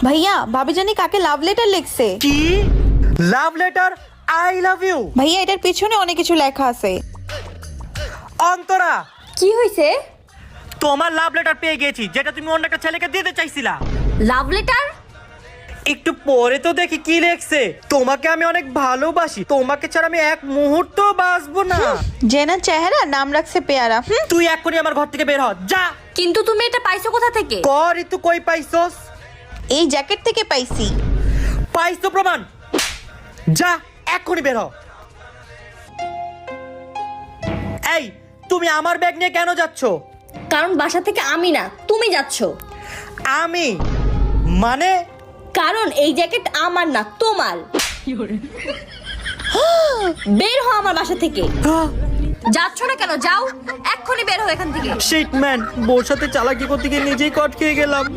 ভাইয়া ভাবি জানি কাকে লাভ লেটার লিখছে। কি love letter? I love you? ভাইয়া এটার পিছনে অনেক কিছু লেখা আছে। অন্তরা, কি হয়েছে? তোমার লাভ লেটার পেয়ে গেছি, যেটা তুমি অন্য একটা ছেলেকে দিতে চাইছিলা। Love letter? একটু পরে তো দেখি কি লেখছে। তোমাকে আমি অনেক ভালোবাসি, তোমাকে ছাড়া আমি এক মুহূর্ত বাঁচবো না। জেনার চেহারা নাম রাখছে পেয়ারা। তুই এক্ষুনি আমার ঘর থেকে বের হ, যা। কিন্তু তুমি এটা পাইছো কোথা থেকে? কর ঋতু, কই পাইছস? এই জ্যাকেট থেকে পাইছি। পাইছো প্রমাণ? যা এক্ষুনি বের হ। এই, তুমি আমার ব্যাগ নিয়ে কেন যাচ্ছ? কারণ বাসা থেকে আমি না, তুমি যাচ্ছ। আমি মানে? কারণ এই জ্যাকেট আমার না, তোমার। বের হও আমার বাসা থেকে। যাচ্ছ না কেন? যাও, এক্ষুনি বের হও এখান থেকে। শিট ম্যান, বোর সাথে চালাকি করতে গিয়ে নিজেই কট খেয়ে গেলাম।